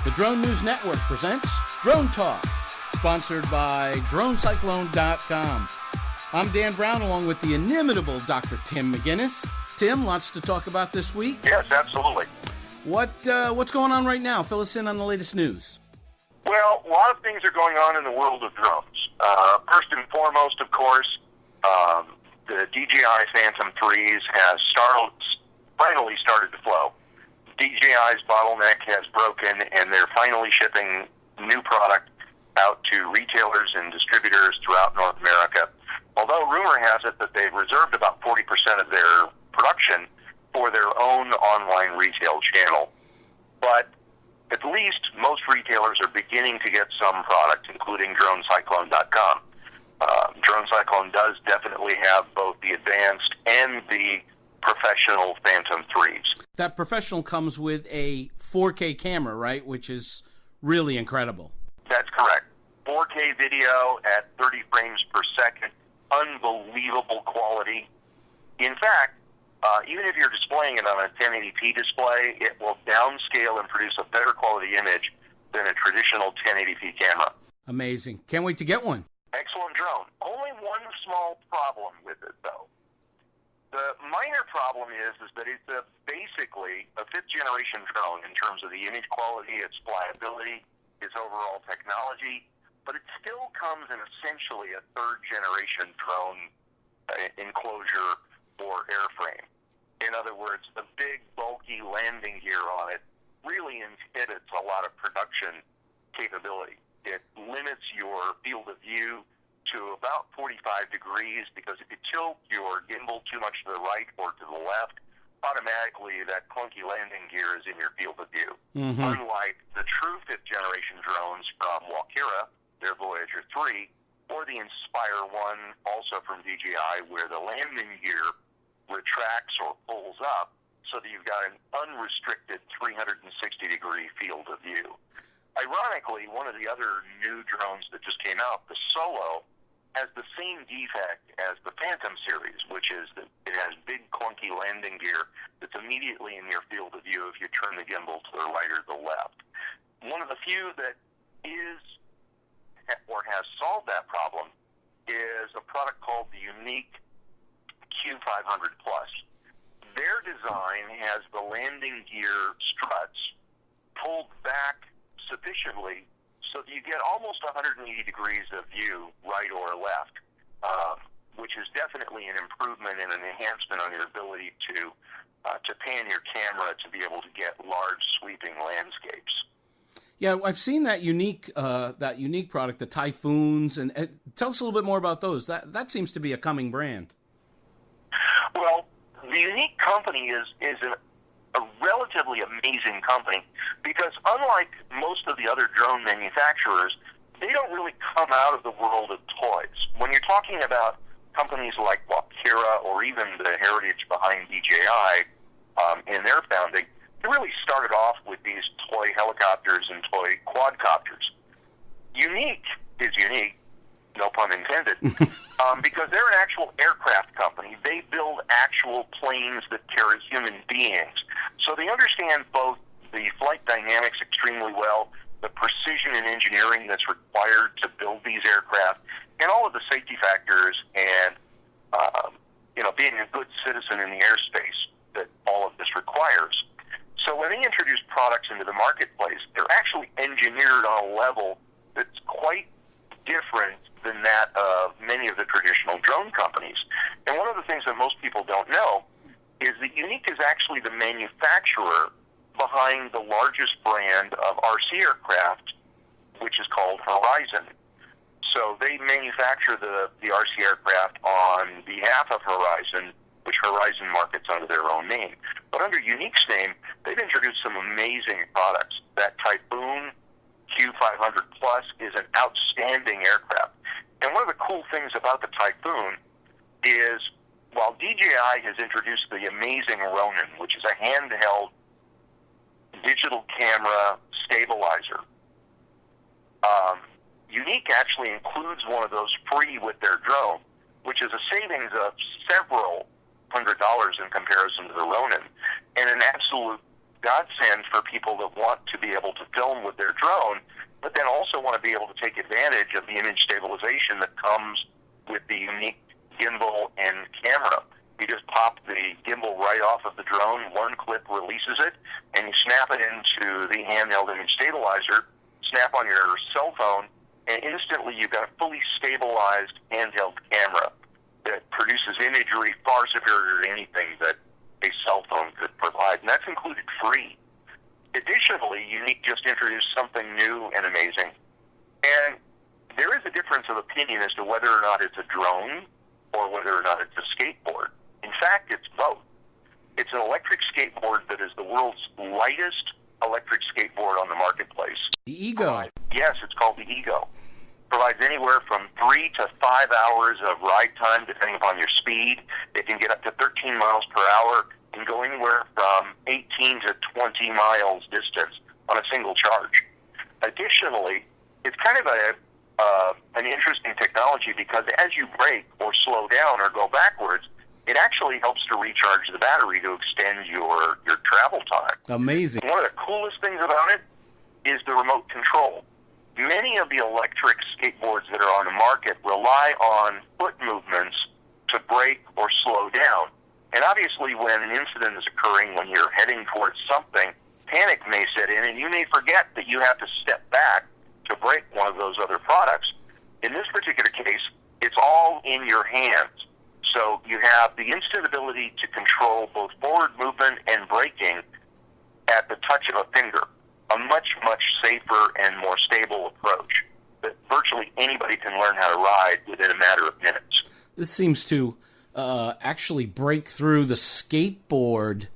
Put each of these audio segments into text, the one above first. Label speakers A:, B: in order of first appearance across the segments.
A: The Drone News Network presents DroneTalk, sponsored by DroneCyclone.com. I'm Dan Brown, along with the inimitable Dr. Tim McGuinness. Tim, lots to talk about this week.
B: Yes, absolutely.
A: What's going on right now? Fill us in on the latest news.
B: Well, a lot of things are going on in the world of drones. First and foremost, of course, the DJI Phantom 3s has finally started to flow. DJI's bottleneck has broken, and they're finally shipping new product out to retailers and distributors throughout North America. Although rumor has it that they've reserved about 40% of their production for their own online retail channel. But at least most retailers are beginning to get some product, including DroneCyclone.com. DroneCyclone does definitely have both the advanced and the professional Phantom 3s.
A: That professional comes with a 4K camera, right, which is really incredible.
B: That's correct. 4K video at 30 frames per second, unbelievable quality. In fact, even if you're displaying it on a 1080p display, it will downscale and produce a better quality image than a traditional 1080p camera.
A: Amazing. Can't wait to get one.
B: Excellent drone. Only one small problem with it, though. The minor problem is that it's basically a fifth-generation drone in terms of the image quality, its flyability, its overall technology, but it still comes in essentially a third-generation drone enclosure or airframe. In other words, the big, bulky landing gear on it really inhibits a lot of production capability. It limits your field of view to about 45 degrees because if you tilt your gimbal too much to the right or to the left, automatically that clunky landing gear is in your field of view. Mm-hmm. Unlike the true fifth-generation drones from Locator, their Voyager 3, or the Inspire 1, also from DJI, where the landing gear retracts or pulls up so that you've got an unrestricted 360-degree field of view. Ironically, one of the other new drones that just came out, the Solo, has the same defect as the Phantom series, which is that it has big, clunky landing gear that's immediately in your field of view if you turn the gimbal to the right or the left. One of the few that is or has solved that problem is a product called the unique Q500 Plus. Their design has the landing gear struts pulled back sufficiently so that you get almost 180 degrees of view, right or left, which is definitely an improvement and an enhancement on your ability to pan your camera to be able to get large sweeping landscapes.
A: Yeah, I've seen that unique product, the Typhoons, and tell us a little bit more about those. That seems to be a coming brand.
B: Well, the unique company is a relatively amazing company because unlike most of the other drone manufacturers, they don't really come out of the world of toys. When you're talking about companies like Locator or even the heritage behind DJI in their founding, they really started off with these toy helicopters and toy quadcopters. Unique is unique, no pun intended, because they're an actual aircraft company. They build actual planes that carry human beings. So they understand both the flight dynamics extremely well, the precision and engineering that's required to build these aircraft, and all of the safety factors and, being a good citizen in the airspace that all of this requires. So when they introduce products into the marketplace, they're actually engineered on a level that's quite different than that of many of the traditional drone companies. And one of the things that most people don't know is that Unique is actually the manufacturer behind the largest brand of RC aircraft, which is called Horizon. So they manufacture the RC aircraft on behalf of Horizon, which Horizon markets under their own name. But under Unique's name, they've introduced some amazing products. That Typhoon Q500 Plus is an outstanding aircraft. And one of the cool things about the Typhoon is, while DJI has introduced the amazing Ronin, which is a handheld digital camera stabilizer, Unique actually includes one of those free with their drone, which is a savings of several $100 in comparison to the Ronin, and an absolute godsend for people that want to be able to film with their drone, but then also want to be able to take advantage of the image stabilization that comes with the unique gimbal and camera. You just pop the gimbal right off of the drone, one clip releases it, and you snap it into the handheld image stabilizer, snap on your cell phone, and instantly you've got a fully stabilized handheld camera that produces imagery far superior to anything that a cell phone could provide, and that's included free. Additionally, Unique just introduced something new and amazing, and there is a difference of opinion as to whether or not it's a drone or whether or not it's a skateboard. In fact, it's both. It's an electric skateboard that is the world's lightest electric skateboard on the marketplace.
A: The Ego.
B: Yes, it's called the Ego. Provides anywhere from 3 to 5 hours of ride time, depending upon your speed. It can get up to 13 miles per hour and go anywhere from 18 to 20 miles distance on a single charge. Additionally, it's kind of an interesting technology because as you brake or slow down or go backwards, it actually helps to recharge the battery to extend your travel time.
A: Amazing.
B: One of the coolest things about it is the remote control. Many of the electric skateboards that are on the market rely on foot movements to brake or slow down. And obviously when an incident is occurring, when you're heading towards something, panic may set in and you may forget that you have to step back to brake one of those other products. In this particular case, it's all in your hands. So you have the instant ability to control both forward movement and braking at the touch of a finger. A much, much safer and more stable approach that virtually anybody can learn how to ride within a matter of minutes.
A: This seems to actually break through the skateboard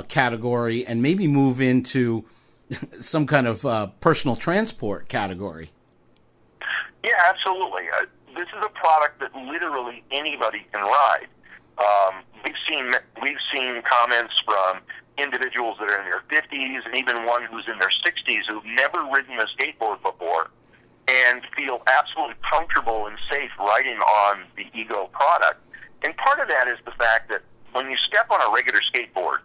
A: category and maybe move into some kind of personal transport category.
B: Yeah, absolutely. This is a product that literally anybody can ride. We've seen comments from individuals that are in their 50s and even one who's in their 60s who've never ridden a skateboard before and feel absolutely comfortable and safe riding on the Ego product. And part of that is the fact that when you step on a regular skateboard,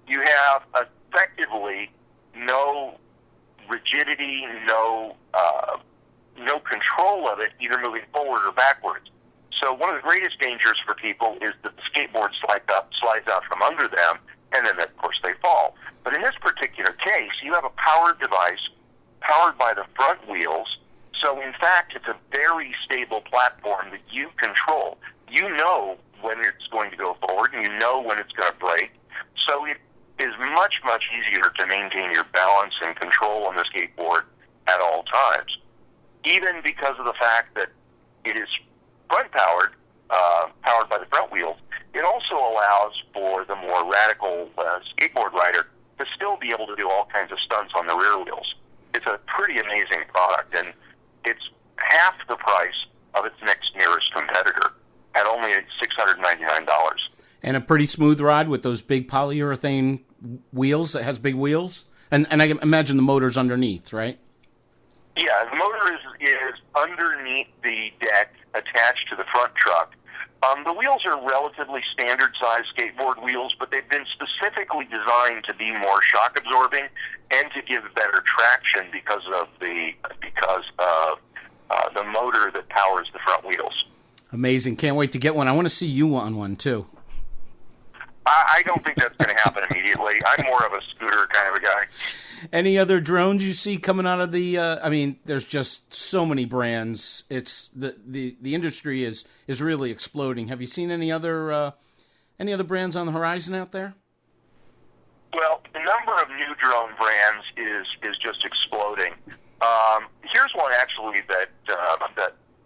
B: you have effectively no rigidity, no control of it, either moving forward or backwards. So one of the greatest dangers for people is that the skateboard slides out from under them, and then, of course, they fall. But in this particular case, you have a powered device powered by the front wheels. So, in fact, it's a very stable platform that you control. You know when it's going to go forward, and you know when it's going to brake. So it is much, much easier to maintain your balance and control on the skateboard at all times. Even because of the fact that it is front-powered, powered by the front wheels, it also allows for the more radical skateboard rider to still be able to do all kinds of stunts on the rear wheels. It's a pretty amazing product, and it's half the price of its next nearest competitor at only $699.
A: And a pretty smooth ride with those big polyurethane wheels that has big wheels? And I imagine the motor's underneath, right?
B: Yeah, the motor is underneath the deck attached to the front truck. The wheels are relatively standard-sized skateboard wheels, but they've been specifically designed to be more shock-absorbing and to give better traction because of the motor that powers the front wheels.
A: Amazing. Can't wait to get one. I want to see you on one, too.
B: I don't think that's going to happen immediately. I'm more of a scooter kind of a guy.
A: Any other drones you see coming out of the? I mean, there's just so many brands. It's the industry is really exploding. Have you seen any other brands on the horizon out there?
B: Well, the number of new drone brands is just exploding. Here's one actually that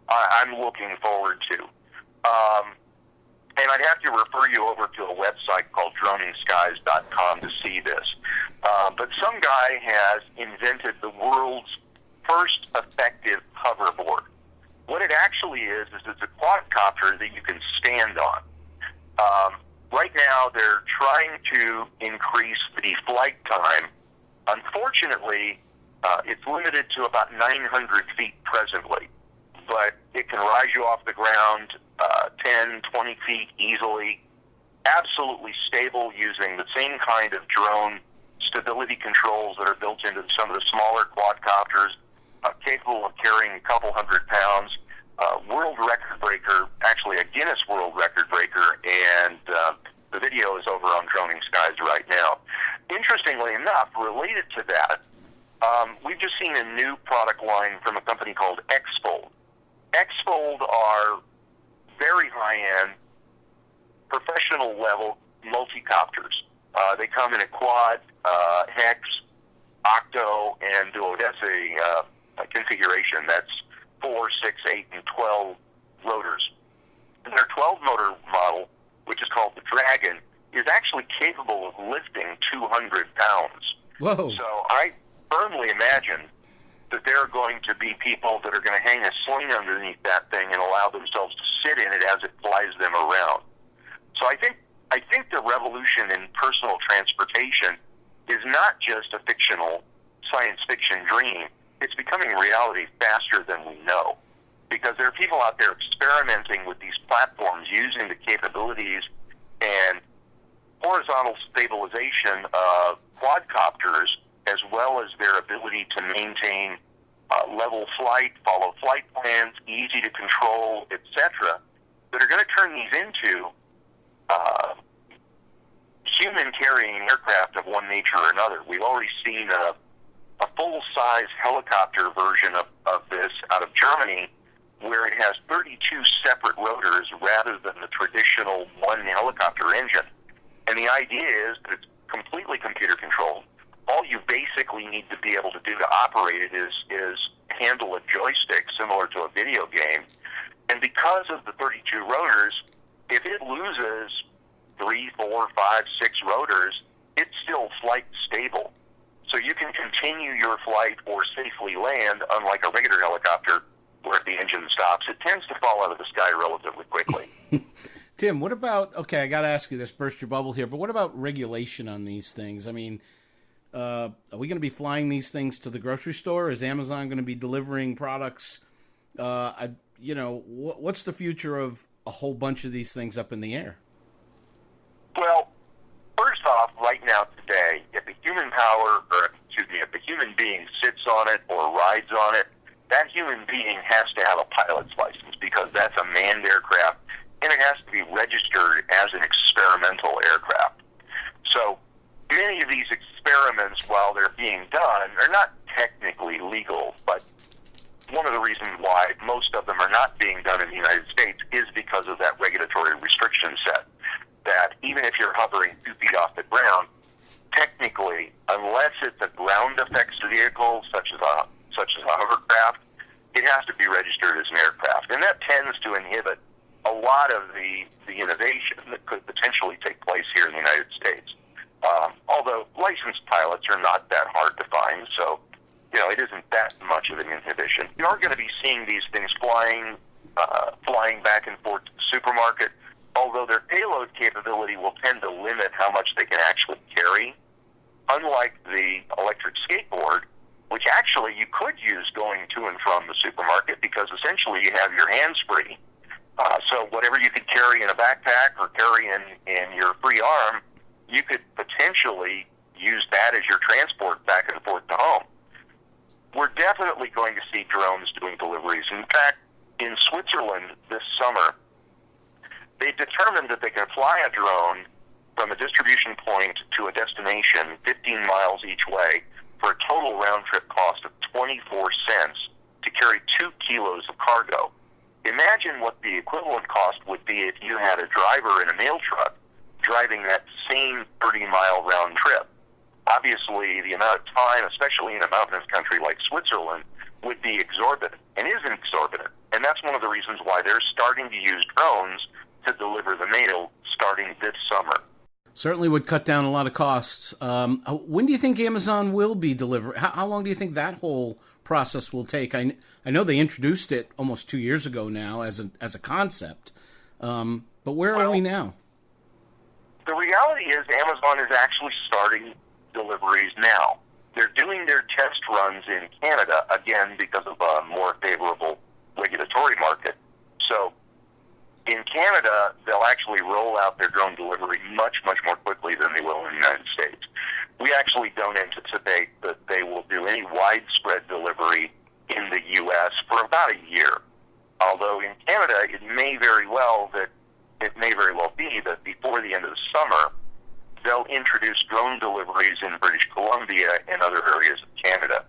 B: I'm looking forward to. And I'd have to refer you over to a website called droningskies.com to see this. But some guy has invented the world's first effective hoverboard. What it actually is it's a quadcopter that you can stand on. Right now, they're trying to increase the flight time. Unfortunately, it's limited to about 900 feet presently. But it can rise you off the ground 10, 20 feet easily. Absolutely stable, using the same kind of drone stability controls that are built into some of the smaller quadcopters, capable of carrying a couple hundred pounds, world record breaker, actually a Guinness World Record breaker, and the video is over on Droning Skies right now. Interestingly enough, related to that, we've just seen a new product line from a company called X-Fold. X-Fold are very high-end, professional-level multi-copters. They come in a quad, hex, octo, and duodeci configuration. That's 4, 6, 8, and 12 rotors. And their 12-motor model, which is called the Dragon, is actually capable of lifting 200 pounds.
A: Whoa.
B: So I firmly imagine that there are going to be people that are going to hang a sling underneath that thing and allow themselves to sit in it as it flies them around. So I think the revolution in personal transportation is not just a fictional science fiction dream. It's becoming reality faster than we know, because there are people out there experimenting with these platforms using the capabilities and horizontal stabilization of quadcopters, as well as their ability to maintain level flight, follow flight plans, easy to control, etc., that are going to turn these into human-carrying aircraft of one nature or another. We've already seen a full-size helicopter version of this out of Germany, where it has 32 separate rotors rather than the traditional one helicopter engine. And the idea is that it's completely computer-controlled. All you basically need to be able to do to operate it is handle a joystick similar to a video game. And because of the 32 rotors, if it loses 3, 4, 5, 6 rotors, it's still flight stable. So you can continue your flight or safely land, unlike a regular helicopter where if the engine stops, it tends to fall out of the sky relatively quickly.
A: Tim, what about, okay, I got to ask you this, burst your bubble here, but what about regulation on these things? I mean, are we going to be flying these things to the grocery store? Is Amazon going to be delivering products? What's the future of a whole bunch of these things up in the air?
B: Well, first off, right now today, if a human if a human being sits on it or rides on it, that human being has to have a pilot's license, because that's a manned aircraft, and it has to be registered as an experimental aircraft. So many of these experiments, while they're being done, are not technically legal, but one of the reasons why most of them are not being done in the United States is because of that regulatory restriction set, that even if you're hovering 2 feet off the ground, technically, unless it's a ground effects vehicle, such as a hovercraft, it has to be registered as an aircraft. And that tends to inhibit a lot of the innovation that could potentially take place here in the United States. Although licensed pilots are not that hard to find, so it isn't that much of an inhibition. You are going to be seeing these things flying back and forth to the supermarket, although their payload capability will tend to limit how much they can actually carry. Unlike the electric skateboard, which actually you could use going to and from the supermarket, because essentially you have your hands free. So whatever you could carry in a backpack or carry in your free arm, you could potentially use that as your transport back and forth to home. We're definitely going to see drones doing deliveries. In fact, in Switzerland this summer, they determined that they can fly a drone from a distribution point to a destination 15 miles each way for a total round-trip cost of 24 cents to carry 2 kilos of cargo. Imagine what the equivalent cost would be if you had a driver in a mail truck driving that same 30-mile round trip. Obviously, the amount of time, especially in a mountainous country like Switzerland, would be exorbitant, and is exorbitant. And that's one of the reasons why they're starting to use drones to deliver the mail starting this summer.
A: Certainly would cut down a lot of costs. When do you think Amazon will be delivered? How long do you think that whole process will take? I know they introduced it almost 2 years ago now as a concept, but where are we now?
B: The reality is Amazon is actually starting deliveries now. They're doing their test runs in Canada, again, because of a more favorable regulatory market. So in Canada, they'll actually roll out their drone delivery much, much more quickly than they will in the United States. We actually don't anticipate that they will do any widespread delivery in the U.S. for about a year. Although in Canada, it may very well be that before the end of the summer, they'll introduce drone deliveries in British Columbia and other areas of Canada.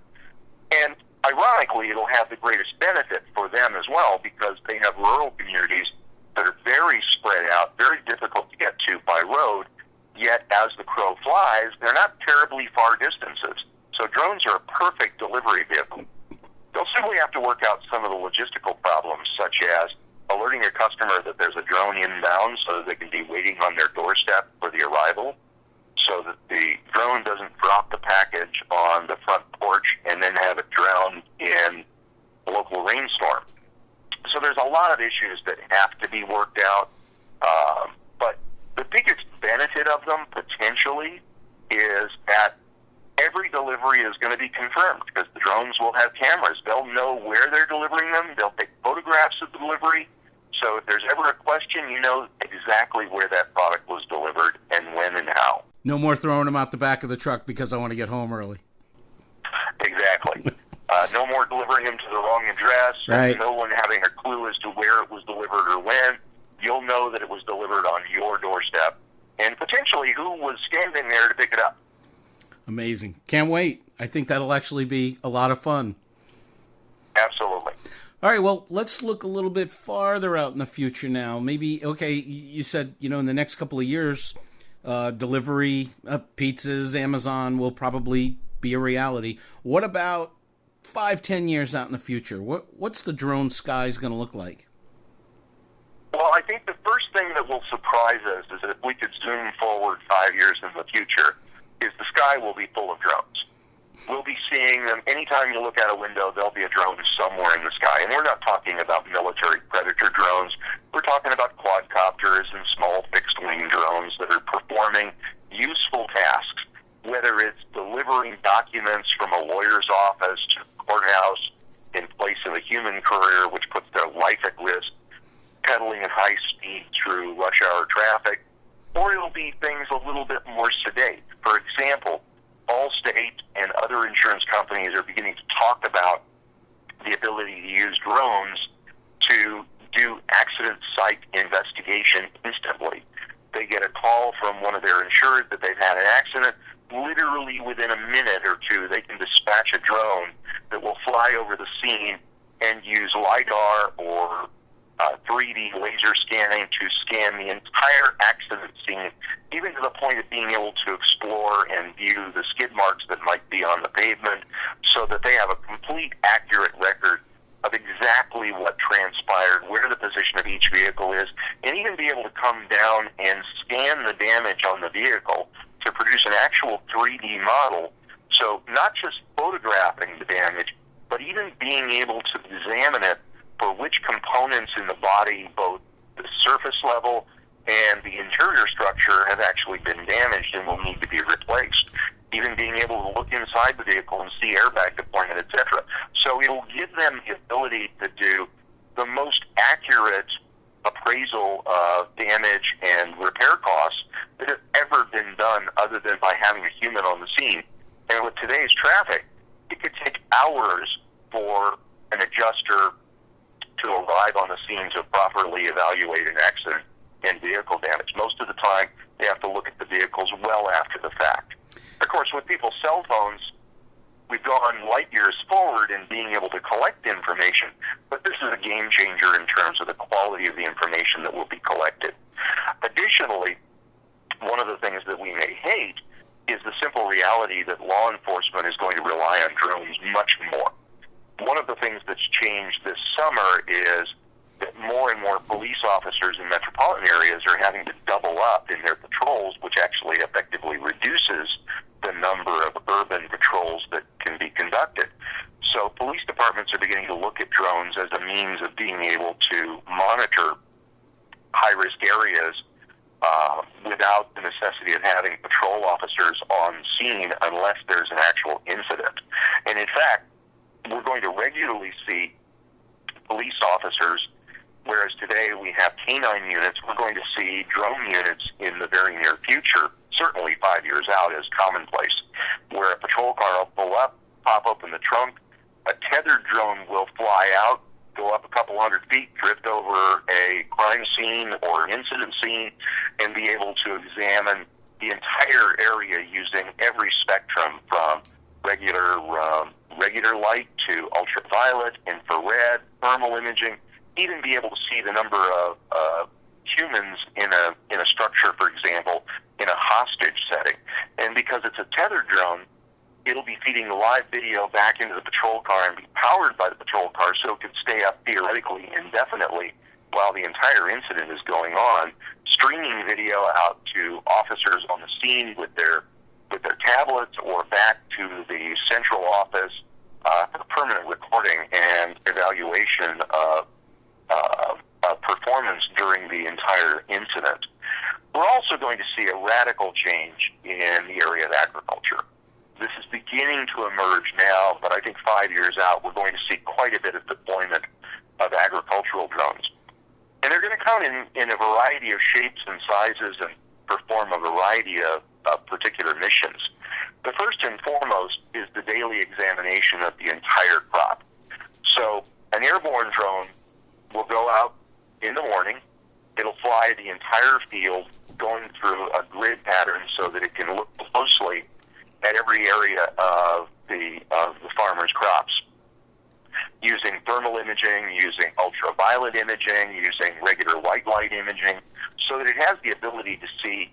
B: And ironically, it'll have the greatest benefit for them as well, because they have rural communities that are very spread out, very difficult to get to by road, yet as the crow flies, they're not terribly far distances. So drones are a perfect delivery vehicle. They'll simply have to work out some of the logistical problems, such as alerting your customer that there's a drone inbound so that they can be waiting on their doorstep for the arrival, so that the drone doesn't drop the package on the front porch and then have it drown in a local rainstorm. So there's a lot of issues that have to be worked out, but the biggest benefit of them, potentially, is that every delivery is going to be confirmed, because the drones will have cameras. They'll know where they're delivering them. They'll take photographs of the delivery. So if there's ever a question, you know exactly where that product was delivered and when and how.
A: No more throwing them out the back of the truck because I want to get home early.
B: Exactly. No more delivering them to the wrong address.
A: Right.
B: No one having a clue as to where it was delivered or when. You'll know that it was delivered on your doorstep, and potentially who was standing there to pick it up.
A: Amazing. Can't wait. I think that'll actually be a lot of fun.
B: Absolutely.
A: All right, well, let's look a little bit farther out in the future now. Maybe, okay, you said, in the next couple of years, delivery, pizzas, Amazon will probably be a reality. What about 5-10 years out in the future? What's the drone skies going to look like?
B: Well, I think the first thing that will surprise us is that if we could zoom forward 5 years in the future, is the sky will be full of drones. We'll be seeing them. Anytime you look out a window, there'll be a drone somewhere in the sky. And we're not talking about military predator drones. We're talking about quadcopters and small fixed-wing drones that are performing useful tasks, whether it's delivering documents from a lawyer's office to the courthouse in place of a human courier, which puts their life at risk, pedaling at high speed through rush hour traffic, or it'll be things a little bit more sedate. For example, Allstate and other insurance companies are beginning to talk about the ability to use drones to do accident site investigation instantly. They get a call from one of their insured that they've had an accident. Literally within a minute or two, they can dispatch a drone that will fly over the scene and use LiDAR or 3D laser scanning to scan the entire accident scene, even to the point of being able to explore and view the skid marks that might be on the pavement, so that they have a complete, accurate record of exactly what transpired, where the position of each vehicle is, and even be able to come down and scan the damage on the vehicle to produce an actual 3D model. So not just photographing the damage, but even being able to examine it for which components in the body, both the surface level and the interior structure, have actually been damaged and will need to be replaced. Even being able to look inside the vehicle and see airbag deployment, etc. So it'll give them the ability to do the most accurate appraisal of damage and repair costs that have ever been done, other than by having a human on the scene. And with today's traffic, it could take hours for an adjuster to arrive on the scene to properly evaluate an accident and vehicle damage. Most of the time, they have to look at the vehicles well after the fact. Of course, with people's cell phones, we've gone light years forward in being able to collect information, but this is a game changer in terms of the quality of the information that will be collected. Additionally, one of the things that we may hate is the simple reality that law enforcement is going to rely on drones much more. One of the things that's changed this summer is that more and more police officers in metropolitan areas are having to double up in their patrols, which actually effectively reduces the number of urban patrols that can be conducted. So police departments are beginning to look at drones as a means of being able to monitor high-risk areas without the necessity of having patrol officers on scene unless there's an actual incident. And in fact, we're going to regularly see police officers Whereas today we have canine units, we're going to see drone units in the very near future, certainly 5 years out, as commonplace, where a patrol car will pull up, pop open the trunk, a tethered drone will fly out, go up a couple hundred feet, drift over a crime scene or incident scene, and be able to examine the entire area using every spectrum from regular light to ultraviolet, infrared, thermal imaging, even be able to see the number of humans in a structure, for example, in a hostage setting. And because it's a tethered drone, it'll be feeding live video back into the patrol car and be powered by the patrol car, so it can stay up theoretically indefinitely while the entire incident is going on, streaming video out to officers on the scene with their tablets or back to the central office for permanent recording and evaluation of performance during the entire incident. We're also going to see a radical change in the area of agriculture. This is beginning to emerge now, but I think 5 years out, we're going to see quite a bit of deployment of agricultural drones. And they're going to come in a variety of shapes and sizes and perform a variety of particular missions. The first and foremost is the daily examination of the entire crop. So an airborne drone will go out in the morning. It'll fly the entire field, going through a grid pattern so that it can look closely at every area of the farmer's crops, using thermal imaging, using ultraviolet imaging, using regular white light imaging, so that it has the ability to see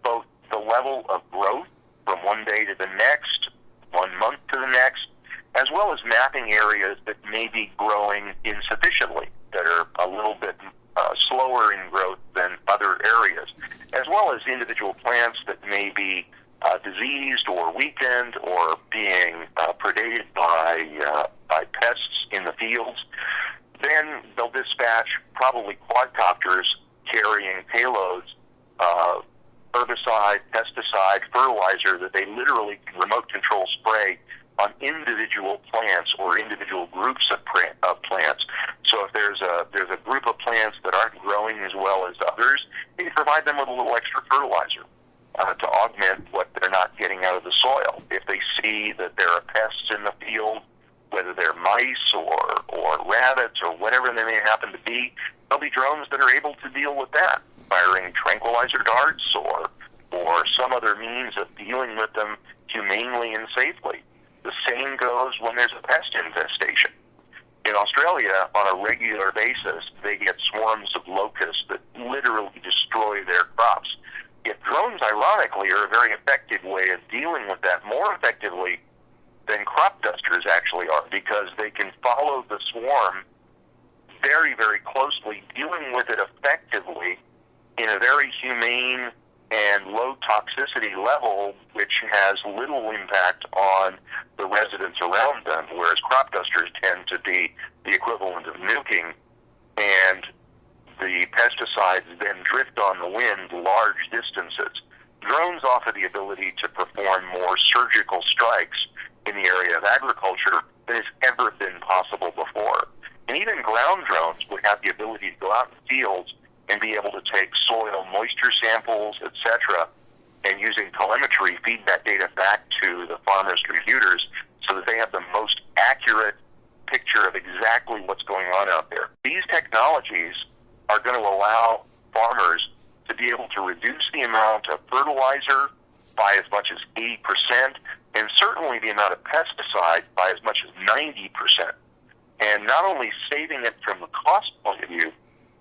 B: both the level of growth from one day to the next, 1 month to the next, as well as mapping areas that may be growing insufficiently, that are a little bit slower in growth than other areas, as well as individual plants that may be diseased or weakened or being predated by pests in the fields. Then they'll dispatch probably quadcopters carrying payloads, herbicide, pesticide, fertilizer that they literally can remote control spray on individual plants or individual groups of plants. So if there's a group of plants that aren't growing as well as others, you can provide them with a little extra fertilizer to augment what they're not getting out of the soil. If they see that there are pests in the field, whether they're mice or rabbits or whatever they may happen to be, there'll be drones that are able to deal with that, firing tranquilizer darts or some other means of dealing with them humanely and safely. The same goes when there's a pest infestation. In Australia, on a regular basis, they get swarms of locusts that literally destroy their crops. Yet drones, ironically, are a very effective way of dealing with that, more effectively than crop dusters actually are, because they can follow the swarm very, very closely, dealing with it effectively in a very humane and low toxicity level, which has little impact on the residents around them, whereas crop dusters tend to be the equivalent of nuking, and the pesticides then drift on the wind large distances. Drones offer the ability to perform more surgical strikes in the area of agriculture than has ever been possible before. And even ground drones would have the ability to go out in the fields and be able to take soil moisture samples, etc., and using telemetry, feed that data back to the farmers' computers so that they have the most accurate picture of exactly what's going on out there. These technologies are going to allow farmers to be able to reduce the amount of fertilizer by as much as 80%, and certainly the amount of pesticide by as much as 90%. And not only saving it from the cost point of view,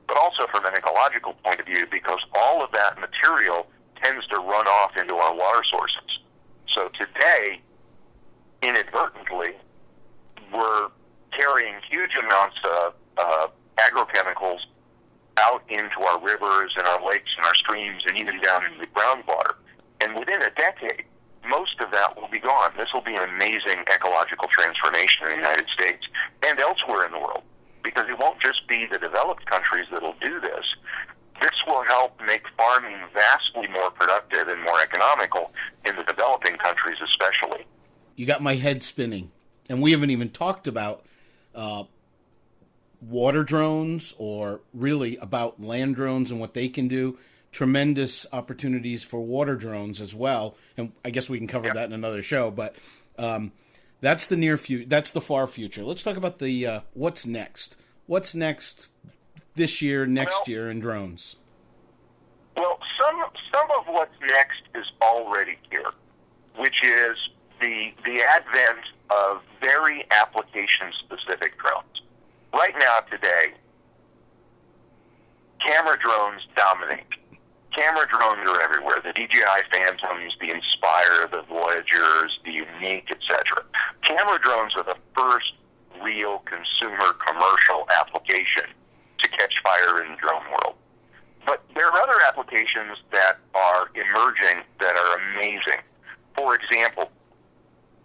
B: but also from an ecological point of view, because all of that material tends to run off into our water sources. So today, inadvertently, we're carrying huge amounts of agrochemicals out into our rivers and our lakes and our streams and even down into the groundwater. And within a decade, most of that will be gone. This will be an amazing ecological transformation in the United States and elsewhere in the world, because it won't just be the developed countries that will do this. This will help make farming vastly more productive and more economical in the developing countries especially.
A: You got my head spinning. And we haven't even talked about water drones or really about land drones and what they can do. Tremendous opportunities for water drones as well. And I guess we can cover that in another show, but that's the near future. That's the far future. Let's talk about the what's next. What's next this year, next year in drones?
B: Well, some of what's next is already here, which is the advent of very application-specific drones. Right now, today, camera drones dominate. Camera drones are everywhere. The DJI Phantoms, the Inspire, the Voyagers, the Unique, etc. Camera drones are the first real consumer commercial application to catch fire in the drone world. But there are other applications that are emerging that are amazing. For example,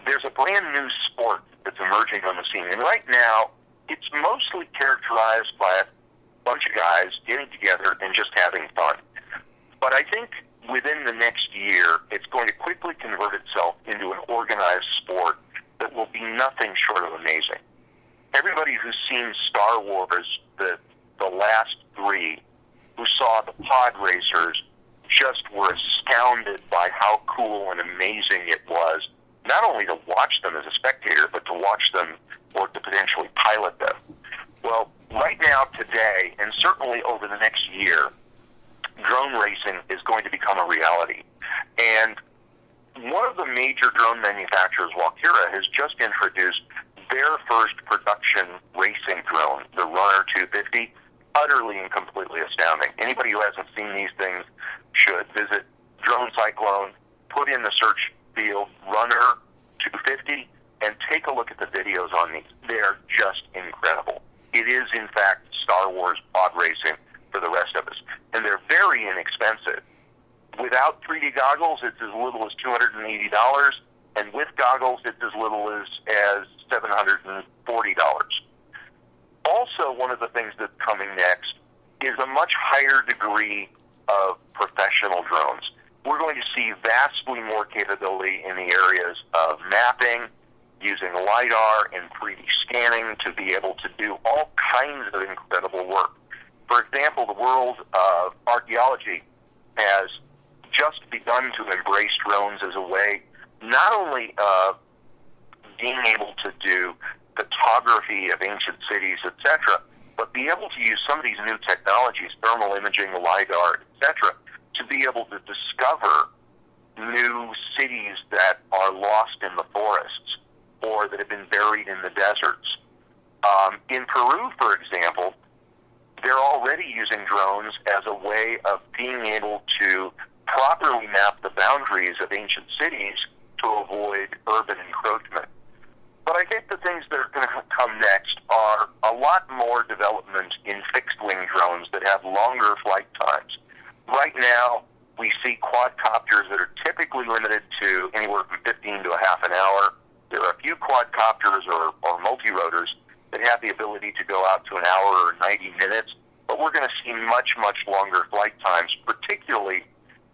B: there's a brand new sport that's emerging on the scene. And right now, it's mostly characterized by a bunch of guys getting together and just having fun. But I think within the next year, it's going to quickly convert itself into an organized sport that will be nothing short of amazing. Everybody who's seen Star Wars, the last three, who saw the pod racers, just were astounded by how cool and amazing it was, not only to watch them as a spectator, but to watch them or to potentially pilot them. Well, right now, today, and certainly over the next year, drone racing is going to become a reality. And one of the major drone manufacturers, Locator, has just introduced their first production racing drone, the Runner 250. Utterly and completely astounding. Anybody who hasn't seen these things should visit Drone Cyclone, put in the search field Runner 250, and take a look at the videos on these. They are just incredible. It is, in fact, Star Wars pod racing for the rest of us. And they're very inexpensive. Without 3D goggles, it's as little as $280, and with goggles, it's as little as $740. Also, one of the things that's coming next is a much higher degree of professional drones. We're going to see vastly more capability in the areas of mapping, using LiDAR and 3D scanning to be able to do all kinds of incredible work. For example, the world of archaeology has just begun to embrace drones as a way not only of being able to do photography of ancient cities, etc., but be able to use some of these new technologies, thermal imaging, LiDAR, etc., to be able to discover new cities that are lost in the forests or that have been buried in the deserts. In Peru, for example, they're already using drones as a way of being able to properly map the boundaries of ancient cities to avoid urban encroachment. But I think the things that are going to come next are a lot more development in fixed-wing drones that have longer flight times. Right now, we see quadcopters that are typically limited to anywhere from 15 to a half an hour. There are a few quadcopters or multi-rotors that have the ability to go out to an hour or 90 minutes, but we're going to see much, much longer flight times, particularly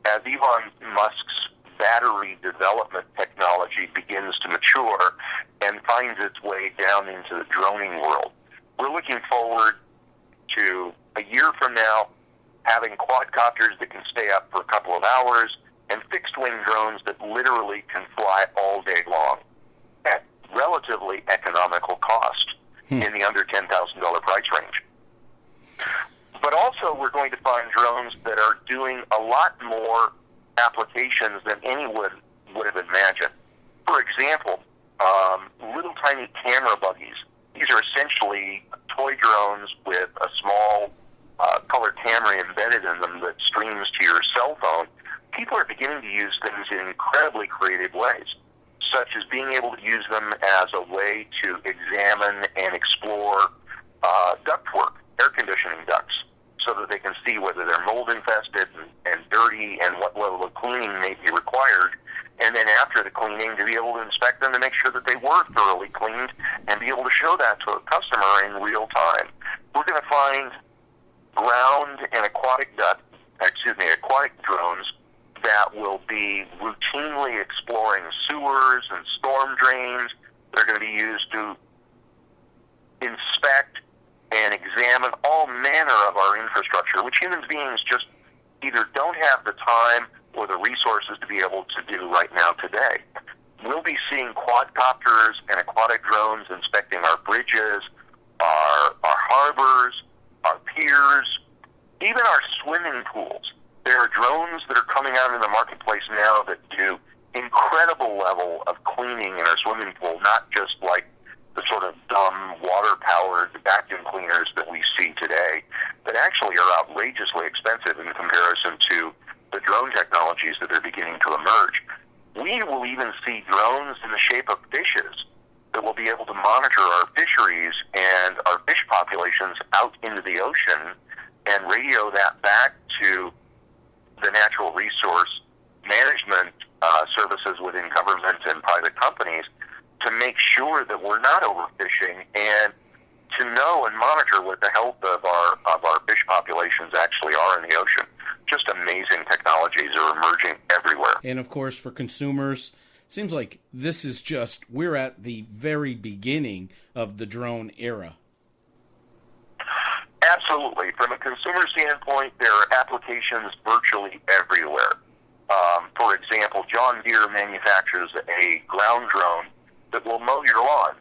B: as Elon Musk's battery development technology begins to mature and finds its way down into the droning world. We're looking forward to a year from now having quadcopters that can stay up for a couple of hours and fixed-wing drones that literally can fly all day long at relatively economical cost in the under $10,000 price range. But also we're going to find drones that are doing a lot more applications than anyone would have imagined. For example, little tiny camera buggies. These are essentially toy drones with a small color camera embedded in them that streams to your cell phone. People are beginning to use things in incredibly creative ways, such as being able to use them as a way to examine and explore ductwork, air conditioning ducts, so that they can see whether they're mold infested and dirty and what level of cleaning may be required. And then after the cleaning, to be able to inspect them to make sure that they were thoroughly cleaned and be able to show that to a customer in real time. We're going to find ground and aquatic drones that will be routinely exploring sewers and storm drains. They're going to be used to inspect and examine all manner of our infrastructure, which human beings just either don't have the time or the resources to be able to do right now today. We'll be seeing quadcopters and aquatic drones inspecting our bridges, our harbors, our piers, even our swimming pools. There are drones that are coming out in the marketplace now that do incredible level of cleaning in our swimming pool, not just like the sort of dumb water-powered vacuum cleaners that we see today, that actually are outrageously expensive in comparison to the drone technologies that are beginning to emerge. We will even see drones in the shape of fishes that will be able to monitor our fisheries and our fish populations out into the ocean and radio that back to the natural resource management services within government and private companies to make sure that we're not overfishing and to know and monitor what the health of our fish populations actually are in the ocean. Just amazing technologies are emerging everywhere.
A: And of course, for consumers, seems like this is we're at the very beginning of the drone era.
B: Absolutely. From a consumer standpoint, there are applications virtually everywhere. For example, John Deere manufactures a ground drone that will mow your lawn.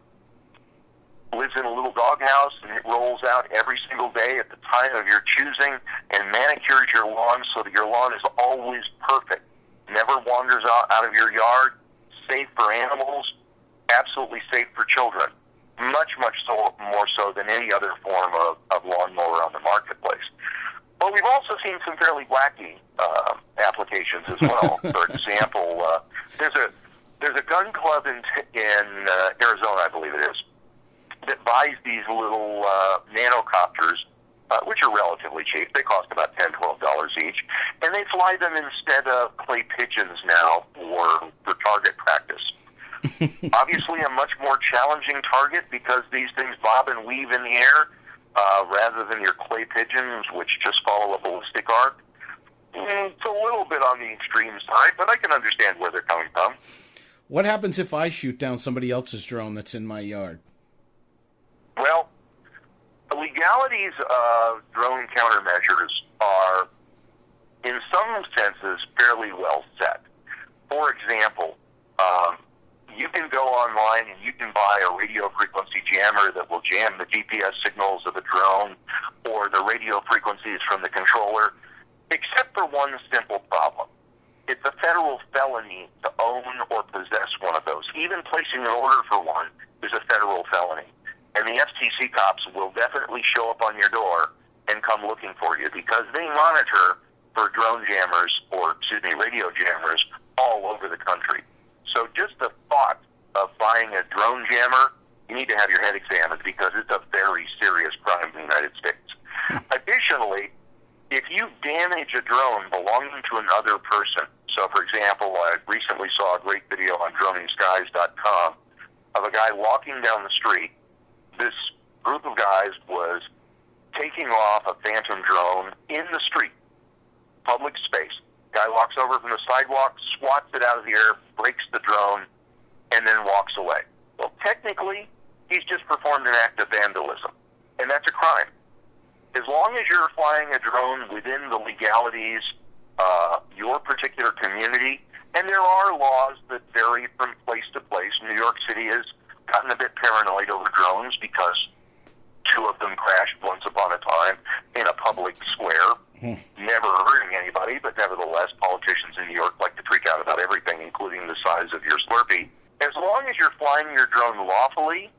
B: Lives in a little doghouse, and it rolls out every single day at the time of your choosing and manicures your lawn so that your lawn is always perfect. Never wanders out of your yard. Safe for animals. Absolutely safe for children. Much so, more so than any other form of lawnmower on the marketplace. But we've also seen some fairly wacky applications as well. For example, there's a gun club in Arizona, I believe it is, that buys these little nanocopters, which are relatively cheap. They cost about $10, $12 each, and they fly them instead of clay pigeons now for target practice. Obviously, a much more challenging target because these things bob and weave in the air rather than your clay pigeons, which just follow a ballistic arc. It's a little bit on the extreme side, but I can understand where they're coming from.
A: What happens if I shoot down somebody else's drone that's in my yard?
B: Well, the legalities of drone countermeasures are, in some senses, fairly well set. For example, you can go online and you can buy a radio frequency jammer that will jam the GPS signals of the drone or the radio frequencies from the controller, except for one simple problem. It's a federal felony to own or possess one of those. Even placing an order for one is a federal felony. And the FCC cops will definitely show up on your door and come looking for you because they monitor for drone jammers radio jammers all over the country. So just the thought of buying a drone jammer, you need to have your head examined because it's a very serious crime in the United States. Additionally, if you damage a drone belonging to another person, so for example, I recently saw a great video on droneskies.com of a guy walking down the street. This group of guys was taking off a phantom drone in the street, public space. Guy walks over from the sidewalk, swats it out of the air, breaks the drone, and then walks away. Well, technically, he's just performed an act of vandalism, and that's a crime. As long as you're flying a drone within the legalities of your particular community, and there are laws that vary from place to place. New York City has gotten a bit paranoid over drones because two of them crashed once upon a time in a public square, never hurting anybody, but nevertheless, politicians in New York like to freak out about everything, including the size of your Slurpee. As long as you're flying your drone lawfully,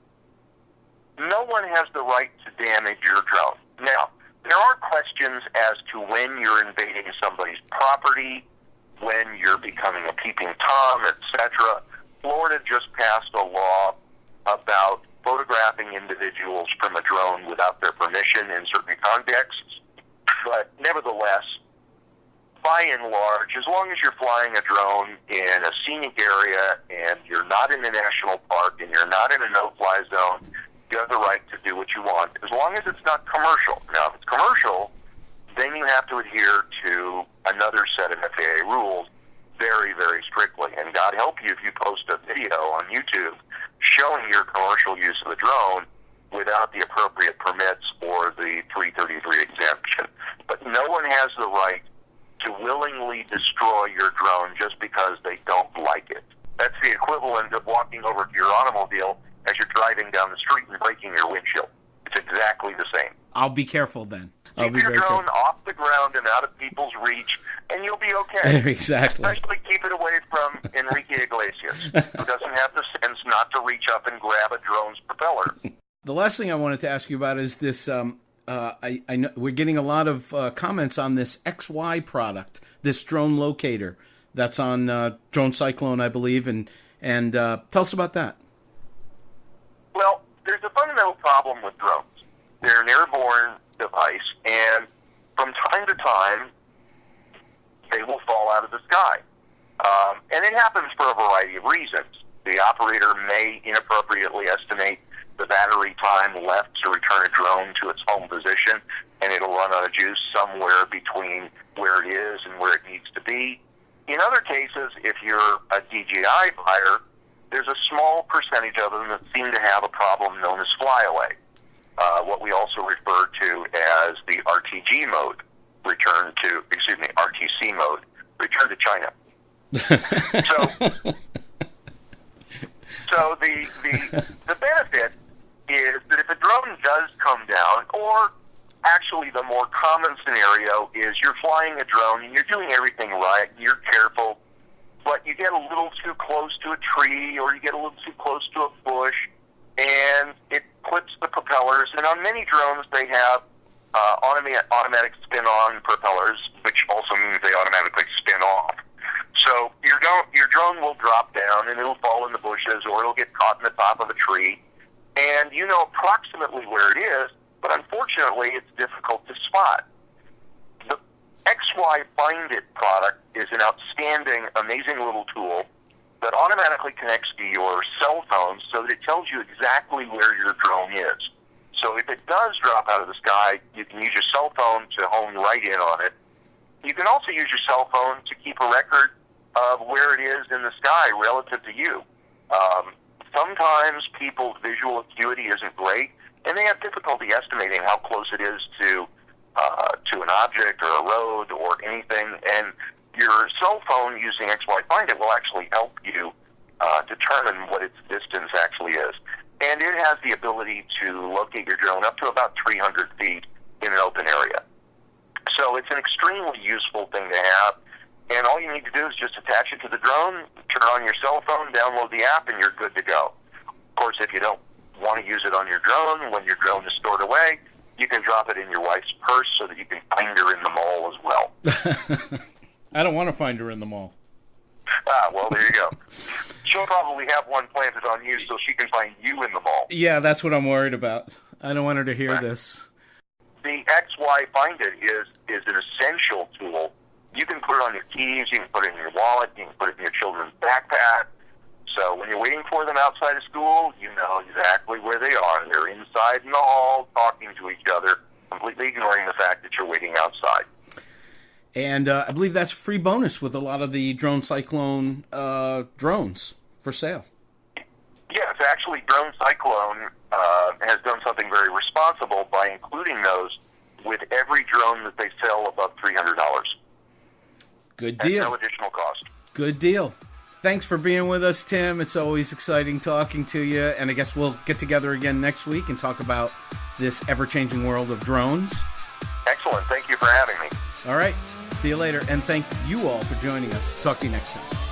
B: no one has the right to damage your drone. Now, there are questions as to when you're invading somebody's property, when you're becoming a peeping Tom, etc. Florida just passed a law about photographing individuals from a drone without their permission in certain contexts. But nevertheless, by and large, as long as you're flying a drone in a scenic area and you're not in a national park and you're not in a no-fly zone, you have the right to do what you want, as long as it's not commercial. Now, if it's commercial, then you have to adhere to another set of FAA rules very, very strictly. And God help you if you post a video on YouTube showing your commercial use of the drone without the appropriate permits or the 333 exemption. But no one has the right to willingly destroy your drone just because they don't like it. That's the equivalent of walking over to your automobile as you're driving down the street and breaking your windshield. It's exactly the same.
A: I'll be careful then.
B: Keep your drone off the ground and out of people's reach, and you'll be okay.
A: Exactly.
B: Especially keep it away from Enrique Iglesias, who doesn't have the sense not to reach up and grab a drone's propeller.
A: The last thing I wanted to ask you about is this. I know we're getting a lot of comments on this XY product, this drone locator that's on Drone Cyclone, I believe, and tell us about that.
B: Well, there's a fundamental problem with drones. They're an airborne device, and from time to time, they will fall out of the sky. And it happens for a variety of reasons. The operator may inappropriately estimate the battery time left to return a drone to its home position, and it'll run out of juice somewhere between where it is and where it needs to be. In other cases, if you're a DJI buyer, there's a small percentage of them that seem to have a problem known as flyaway, what we also refer to as the RTG mode, RTC mode, return to China. So the benefit is that if a drone does come down, or actually the more common scenario is you're flying a drone and you're doing everything right, you're careful, but you get a little too close to a tree or you get a little too close to a bush, and it clips the propellers. And on many drones, they have automatic spin-on propellers, which also means they automatically spin off. So your drone will drop down and it'll fall in the bushes, or it'll get caught in the top of a tree, and you know approximately where it is, but unfortunately it's difficult to spot. The XY Find It product is an outstanding, amazing little tool that automatically connects to your cell phone so that it tells you exactly where your drone is. So if it does drop out of the sky, you can use your cell phone to hone right in on it. You can also use your cell phone to keep a record of where it is in the sky relative to you. Sometimes people's visual acuity isn't great, and they have difficulty estimating how close it is to an object or a road or anything. And your cell phone using XY Find It will actually help you determine what its distance actually is. And it has the ability to locate your drone up to about 300 feet in an open area. So it's an extremely useful thing to have. And all you need to do is just attach it to the drone, turn on your cell phone, download the app, and you're good to go. Of course, if you don't want to use it on your drone, when your drone is stored away, you can drop it in your wife's purse so that you can find her in the mall as well.
A: I don't want to find her in the mall.
B: Well, there you go. She'll probably have one planted on you so she can find you in the mall.
A: Yeah, that's what I'm worried about. I don't want her to hear this.
B: The XY Find It is an essential tool. You can put it on your keys, you can put it in your wallet, you can put it in your children's backpack. So when you're waiting for them outside of school, you know exactly where they are. They're inside in the hall talking to each other, completely ignoring the fact that you're waiting outside.
A: And I believe that's a free bonus with a lot of the Drone Cyclone drones for sale.
B: Yes, actually, Drone Cyclone has done something very responsible by including those with every drone that they sell above $300.
A: Good deal.
B: At no additional cost.
A: Good deal. Thanks for being with us, Tim. It's always exciting talking to you. And I guess we'll get together again next week and talk about this ever-changing world of drones.
B: Excellent. Thank you for having me.
A: All right. See you later. And thank you all for joining us. Talk to you next time.